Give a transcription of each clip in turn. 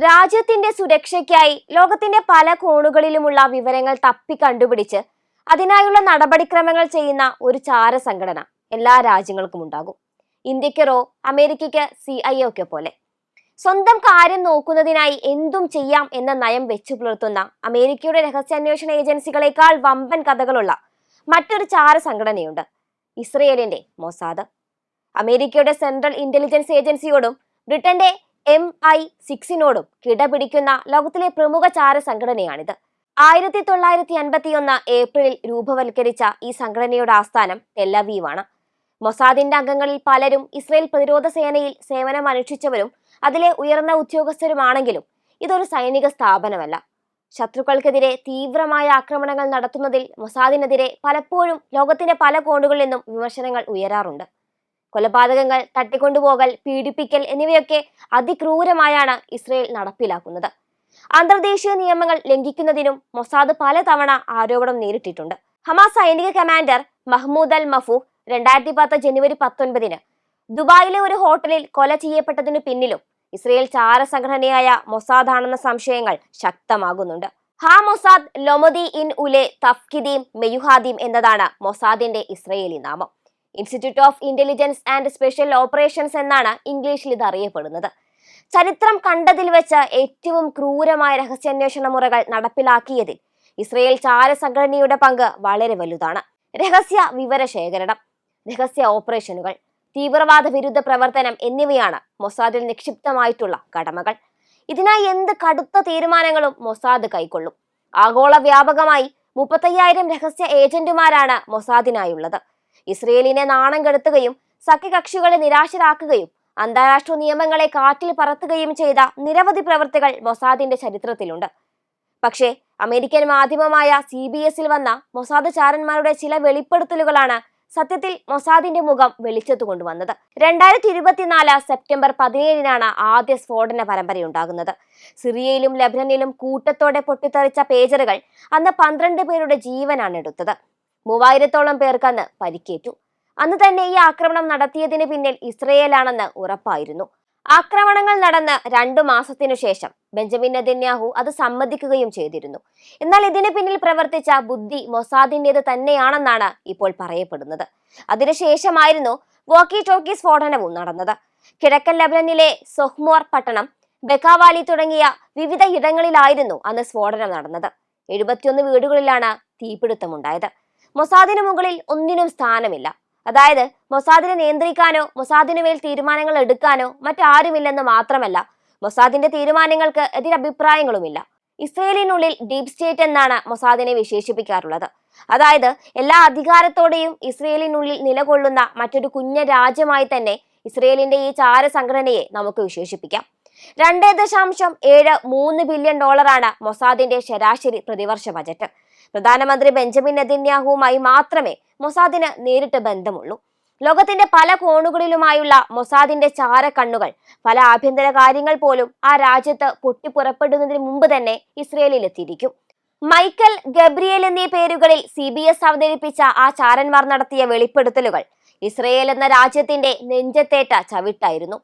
രാജ്യത്തിന്റെ സുരക്ഷയ്ക്കായി ലോകത്തിന്റെ പല കോണുകളിലുമുള്ള വിവരങ്ങൾ തപ്പി കണ്ടുപിടിച്ച് അതിനായുള്ള നടപടിക്രമങ്ങൾ ചെയ്യുന്ന ഒരു ചാര സംഘടന എല്ലാ രാജ്യങ്ങൾക്കും ഉണ്ടാകും. ഇന്ത്യക്ക് റോ, അമേരിക്കയ്ക്ക് CIA ഒക്കെ പോലെ. സ്വന്തം കാര്യം നോക്കുന്നതിനായി എന്തും ചെയ്യാം എന്ന നയം വെച്ചു പുലർത്തുന്ന അമേരിക്കയുടെ രഹസ്യാന്വേഷണ ഏജൻസികളെക്കാൾ വമ്പൻ കഥകളുള്ള മറ്റൊരു ചാര സംഘടനയുണ്ട്, ഇസ്രയേലിന്റെ മൊസാദ്. അമേരിക്കയുടെ സെൻട്രൽ ഇന്റലിജൻസ് ഏജൻസിയോടും ബ്രിട്ടന്റെ MI6നോടും കിടപിടിക്കുന്ന ലോകത്തിലെ പ്രമുഖ ചാര സംഘടനയാണിത്. 1951 ഏപ്രിലിൽ രൂപവൽക്കരിച്ച ഈ സംഘടനയുടെ ആസ്ഥാനം ടെൽ-അവീവാണ്. മൊസാദിന്റെ അംഗങ്ങളിൽ പലരും ഇസ്രയേൽ പ്രതിരോധ സേനയിൽ സേവനം അനുഷ്ഠിച്ചവരും അതിലെ ഉയർന്ന ഉദ്യോഗസ്ഥരുമാണെങ്കിലും ഇതൊരു സൈനിക സ്ഥാപനമല്ല. ശത്രുക്കൾക്കെതിരെ തീവ്രമായ ആക്രമണങ്ങൾ നടത്തുന്നതിൽ മൊസാദിനെതിരെ പലപ്പോഴും ലോകത്തിന്റെ പല കോണുകളിൽ നിന്നും വിമർശനങ്ങൾ ഉയരാറുണ്ട്. കൊലപാതകങ്ങൾ, തട്ടിക്കൊണ്ടുപോകൽ, പീഡിപ്പിക്കൽ എന്നിവയൊക്കെ അതിക്രൂരമായാണ് ഇസ്രയേൽ നടപ്പിലാക്കുന്നത്. അന്തർദേശീയ നിയമങ്ങൾ ലംഘിക്കുന്നതിനും മൊസാദ് പലതവണ ആരോപണം നേരിട്ടിട്ടുണ്ട്. ഹമാസ് സൈനിക കമാൻഡർ മഹ്മൂദ് അൽ മഫൂഹ് 2010 ജനുവരി 19 ദുബായിലെ ഒരു ഹോട്ടലിൽ കൊല ചെയ്യപ്പെട്ടതിനു പിന്നിലും ഇസ്രയേൽ ചാര സംഘടനയായ മൊസാദ് ആണെന്ന സംശയങ്ങൾ ശക്തമാകുന്നുണ്ട്. ഹാ മൊസാദ് ലൊമൊദി ഇൻ ഉലെ തഫ്കിദീം മെയുഹാദീം എന്നതാണ് മൊസാദിന്റെ ഇസ്രയേലി നാമം. Institute of intelligence and special operations എന്നാണ് ഇംഗ്ലീഷിൽ ഇത് അറിയപ്പെടുന്നത്. ചരിത്രം കണ്ടതിൽ വെച്ച് ഏറ്റവും ക്രൂരമായ രഹസ്യാന്വേഷണ മുറകൾ നടപ്പിലാക്കിയതിൽ ഇസ്രയേൽ ചാര സംഘടനയുടെ പങ്ക് വളരെ വലുതാണ്. രഹസ്യ വിവര ശേഖരണം, രഹസ്യ ഓപ്പറേഷനുകൾ, തീവ്രവാദ വിരുദ്ധ പ്രവർത്തനം എന്നിവയാണ് മൊസാദിൽ നിക്ഷിപ്തമായിട്ടുള്ള കടമകൾ. ഇതിനായി എന്ത് കടുത്ത തീരുമാനങ്ങളും മൊസാദ് കൈക്കൊള്ളും. ആഗോള വ്യാപകമായി 35,000 രഹസ്യ ഏജന്റുമാരാണ് മൊസാദിനായുള്ളത്. ഇസ്രയേലിനെ നാണം കെടുത്തുകയും സഖ്യകക്ഷികളെ നിരാശരാക്കുകയും അന്താരാഷ്ട്ര നിയമങ്ങളെ കാറ്റിൽ പറത്തുകയും ചെയ്ത നിരവധി പ്രവൃത്തികൾ മൊസാദിന്റെ ചരിത്രത്തിലുണ്ട്. പക്ഷേ അമേരിക്കൻ മാധ്യമമായ CBSൽ വന്ന മൊസാദ് ചാരന്മാരുടെ ചില വെളിപ്പെടുത്തലുകളാണ് സത്യത്തിൽ മൊസാദിന്റെ മുഖം വെളിച്ചത്തു കൊണ്ടുവന്നത്. 2024 സെപ്റ്റംബർ 17 ആദ്യ സ്ഫോടന പരമ്പരയുണ്ടാകുന്നത്. സിറിയയിലും ലബനനിലും കൂട്ടത്തോടെ പൊട്ടിത്തെറിച്ച പേജറുകൾ അന്ന് 12 പേരുടെ ജീവനാണ് എടുത്തത്. 3000-ഓളം പേർക്ക് അന്ന് പരിക്കേറ്റു. അന്ന് തന്നെ ഈ ആക്രമണം നടത്തിയതിന് പിന്നിൽ ഇസ്രയേലാണെന്ന് ഉറപ്പായിരുന്നു. ആക്രമണങ്ങൾ നടന്ന് 2 മാസത്തിനു ശേഷം ബെഞ്ചമിൻ നെതന്യാഹു അത് സമ്മതിക്കുകയും ചെയ്തിരുന്നു. എന്നാൽ ഇതിന് പിന്നിൽ പ്രവർത്തിച്ച ബുദ്ധി മൊസാദിന്റേത് തന്നെയാണെന്നാണ് ഇപ്പോൾ പറയപ്പെടുന്നത്. അതിനുശേഷമായിരുന്നു വോക്കി ടോക്കി സ്ഫോടനവും നടന്നത്. കിഴക്കൻ ലബനനിലെ സൊഹ്മോർ പട്ടണം, ബെക്കാവാലി തുടങ്ങിയ വിവിധ ഇടങ്ങളിലായിരുന്നു അന്ന് സ്ഫോടനം നടന്നത്. 71 വീടുകളിലാണ് തീപിടുത്തമുണ്ടായത്. മൊസാദിന് മുകളിൽ ഒന്നിനും സ്ഥാനമില്ല. അതായത് മൊസാദിനെ നിയന്ത്രിക്കാനോ മൊസാദിനു മേൽ തീരുമാനങ്ങൾ എടുക്കാനോ മറ്റാരുമില്ലെന്ന് മാത്രമല്ല, മൊസാദിന്റെ തീരുമാനങ്ങൾക്ക് എതിരഭിപ്രായങ്ങളുമില്ല. ഇസ്രയേലിനുള്ളിൽ ഡീപ് സ്റ്റേറ്റ് എന്നാണ് മൊസാദിനെ വിശേഷിപ്പിക്കാറുള്ളത്. അതായത് എല്ലാ അധികാരത്തോടെയും ഇസ്രയേലിനുള്ളിൽ നിലകൊള്ളുന്ന മറ്റൊരു കുഞ്ഞ രാജ്യമായി തന്നെ ഇസ്രയേലിന്റെ ഈ ചാര സംഘടനയെ നമുക്ക് വിശേഷിപ്പിക്കാം. $2.73 ബില്യൺ മൊസാദിന്റെ ശരാശരി പ്രതിവർഷ ബജറ്റ്. പ്രധാനമന്ത്രി ബെഞ്ചമിൻ നെതന്യാഹുവുമായി മാത്രമേ മൊസാദിന് നേരിട്ട് ബന്ധമുള്ളൂ. ലോകത്തിന്റെ പല കോണുകളിലുമായുള്ള മൊസാദിന്റെ ചാര കണ്ണുകൾ പല ആഭ്യന്തര കാര്യങ്ങൾ പോലും ആ രാജ്യത്ത് പൊട്ടിപ്പുറപ്പെടുന്നതിന് മുമ്പ് തന്നെ ഇസ്രയേലിൽ എത്തിയിരിക്കും. മൈക്കൽ, ഗബ്രിയേൽ എന്നീ പേരുകളിൽ CBS അവതരിപ്പിച്ച ആ ചാരന്മാർ നടത്തിയ വെളിപ്പെടുത്തലുകൾ ഇസ്രയേൽ എന്ന രാജ്യത്തിന്റെ നെഞ്ചത്തേറ്റ ചവിട്ടായിരുന്നു.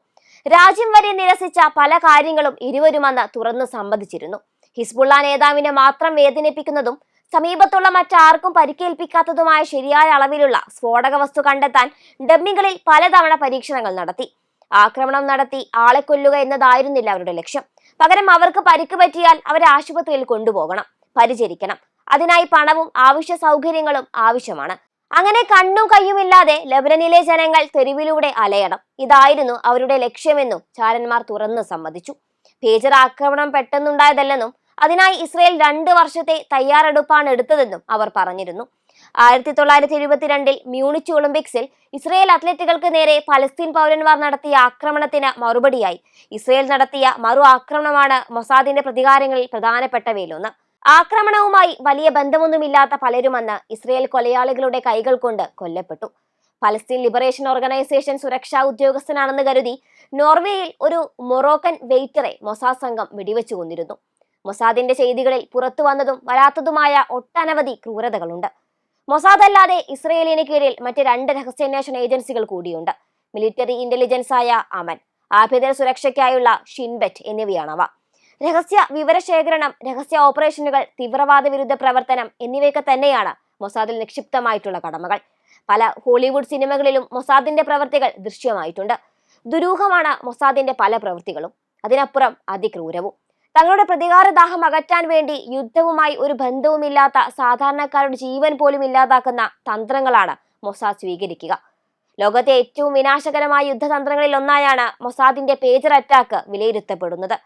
രാജ്യം വരെ നിരസിച്ച പല കാര്യങ്ങളും ഇരുവരും അന്ന് തുറന്നു സമ്മതിച്ചിരുന്നു. ഹിസ്ബുള്ള നേതാവിനെ മാത്രം വേദനിപ്പിക്കുന്നതും സമീപത്തുള്ള മറ്റാർക്കും പരിക്കേൽപ്പിക്കാത്തതുമായ ശരിയായ അളവിലുള്ള സ്ഫോടക വസ്തു കണ്ടെത്താൻ ഡമ്മികളിൽ പലതവണ പരീക്ഷണങ്ങൾ നടത്തി. ആക്രമണം നടത്തി ആളെ കൊല്ലുക എന്നതായിരുന്നില്ല അവരുടെ ലക്ഷ്യം. പകരം അവർക്ക് പരിക്ക് പറ്റിയാൽ അവരെ ആശുപത്രിയിൽ കൊണ്ടുപോകണം, പരിചരിക്കണം. അതിനായി പണവും ആവശ്യ സൗകര്യങ്ങളും ആവശ്യമാണ്. അങ്ങനെ കണ്ണും കയ്യുമില്ലാതെ ലബനനിലെ ജനങ്ങൾ തെരുവിലൂടെ അലയണം. ഇതായിരുന്നു അവരുടെ ലക്ഷ്യമെന്നും ചാരന്മാർ തുറന്നു സമ്മതിച്ചു. പേജർ ആക്രമണം പെട്ടെന്നുണ്ടായതല്ലെന്നും അതിനായി ഇസ്രയേൽ 2 വർഷത്തെ തയ്യാറെടുപ്പാണ് എടുത്തതെന്നും അവർ പറഞ്ഞിരുന്നു. 1972 മ്യൂണിച്ച് ഒളിമ്പിക്സിൽ ഇസ്രയേൽ അത്ലറ്റുകൾക്ക് നേരെ പലസ്തീൻ പൗരന്മാർ നടത്തിയ ആക്രമണത്തിന് മറുപടിയായി ഇസ്രയേൽ നടത്തിയ മറു ആക്രമണമാണ് മൊസാദിന്റെ പ്രതികാരങ്ങളിൽ പ്രധാനപ്പെട്ടവയിലൊന്ന്. ആക്രമണവുമായി വലിയ ബന്ധമൊന്നുമില്ലാത്ത പലരും അന്ന് ഇസ്രയേൽ കൊലയാളികളുടെ കൈകൾ കൊണ്ട് കൊല്ലപ്പെട്ടു. പലസ്തീൻ ലിബറേഷൻ ഓർഗനൈസേഷൻ സുരക്ഷാ ഉദ്യോഗസ്ഥനാണെന്ന് കരുതി നോർവേയിൽ ഒരു മൊറോക്കൻ വെയിറ്ററെ മൊസാദ് സംഘം വെടിവെച്ചു കൊന്നിരുന്നു. മൊസാദിന്റെ ചെയ്തികളിൽ പുറത്തു വന്നതും വരാത്തതുമായ ഒട്ടനവധി ക്രൂരതകളുണ്ട്. മൊസാദ് അല്ലാതെ ഇസ്രയേലിന് കീഴിൽ മറ്റ് 2 രഹസ്യാന്വേഷണ ഏജൻസികൾ കൂടിയുണ്ട്. മിലിറ്ററി ഇന്റലിജൻസ് ആയ അമൻ, ആഭ്യന്തര സുരക്ഷയ്ക്കായുള്ള ഷിൻബെറ്റ് എന്നിവയാണവ. രഹസ്യ വിവരശേഖരണം, രഹസ്യ ഓപ്പറേഷനുകൾ, തീവ്രവാദ വിരുദ്ധ പ്രവർത്തനം എന്നിവയൊക്കെ തന്നെയാണ് മൊസാദിൽ നിക്ഷിപ്തമായിട്ടുള്ള കടമകൾ. പല ഹോളിവുഡ് സിനിമകളിലും മൊസാദിന്റെ പ്രവൃത്തികൾ ദൃശ്യമായിട്ടുണ്ട്. ദുരൂഹമാണ് മൊസാദിന്റെ പല പ്രവൃത്തികളും, അതിനപ്പുറം അതിക്രൂരവും. തങ്ങളുടെ പ്രതികാരദാഹം അകറ്റാൻ വേണ്ടി യുദ്ധവുമായി ഒരു ബന്ധവുമില്ലാത്ത സാധാരണക്കാരുടെ ജീവൻ പോലും ഇല്ലാതാക്കുന്ന തന്ത്രങ്ങളാണ് മൊസാദ് സ്വീകരിക്കുക. ലോകത്തെ ഏറ്റവും വിനാശകരമായ യുദ്ധതന്ത്രങ്ങളിൽ ഒന്നായാണ് മൊസാദിന്റെ പേജർ അറ്റാക്ക് വിലയിരുത്തപ്പെടുന്നത്.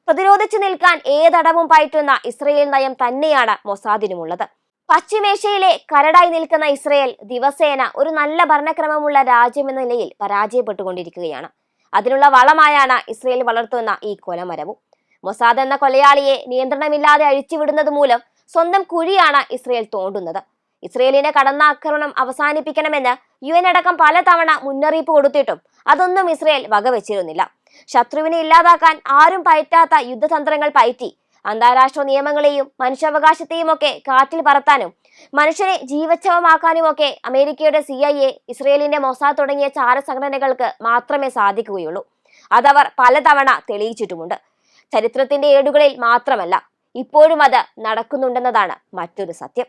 പ്രതിരോധിച്ചു നിൽക്കാൻ ഏതടവും പയറ്റുന്ന ഇസ്രയേൽ നയം തന്നെയാണ് മൊസാദിനുമുള്ളത്. പശ്ചിമേഷ്യയിലെ കരടായി നിൽക്കുന്ന ഇസ്രയേൽ ദിവസേന ഒരു നല്ല ഭരണക്രമമുള്ള രാജ്യമെന്ന നിലയിൽ പരാജയപ്പെട്ടുകൊണ്ടിരിക്കുകയാണ്. അതിനുള്ള വളമായാണ് ഇസ്രയേൽ വളർത്തുന്ന ഈ കൊലമരവും. മൊസാദ് എന്ന കൊലയാളിയെ നിയന്ത്രണമില്ലാതെ അഴിച്ചുവിടുന്നത് മൂലം സ്വന്തം കുഴിയാണ് ഇസ്രയേൽ തോണ്ടുന്നത്. ഇസ്രയേലിന്റെ കടന്നാക്രമണം അവസാനിപ്പിക്കണമെന്ന് UN അടക്കം പലതവണ മുന്നറിയിപ്പ് കൊടുത്തിട്ടും അതൊന്നും ഇസ്രയേൽ വകവെച്ചിരുന്നില്ല. ശത്രുവിനെ ഇല്ലാതാക്കാൻ ആരും പയറ്റാത്ത യുദ്ധതന്ത്രങ്ങൾ പയറ്റി അന്താരാഷ്ട്ര നിയമങ്ങളെയും മനുഷ്യാവകാശത്തെയും ഒക്കെ കാറ്റിൽ പറത്താനും മനുഷ്യനെ ജീവച്ഛവമാക്കാനുമൊക്കെ അമേരിക്കയുടെ CIA, ഇസ്രയേലിന്റെ മൊസാദ് തുടങ്ങിയ ചാരസംഘടനകൾക്ക് മാത്രമേ സാധിക്കുകയുള്ളൂ. അതവർ പലതവണ തെളിയിച്ചിട്ടുമുണ്ട്. ചരിത്രത്തിന്റെ ഏടുകളിൽ മാത്രമല്ല, ഇപ്പോഴും അത് നടക്കുന്നുണ്ടെന്നതാണ് മറ്റൊരു സത്യം.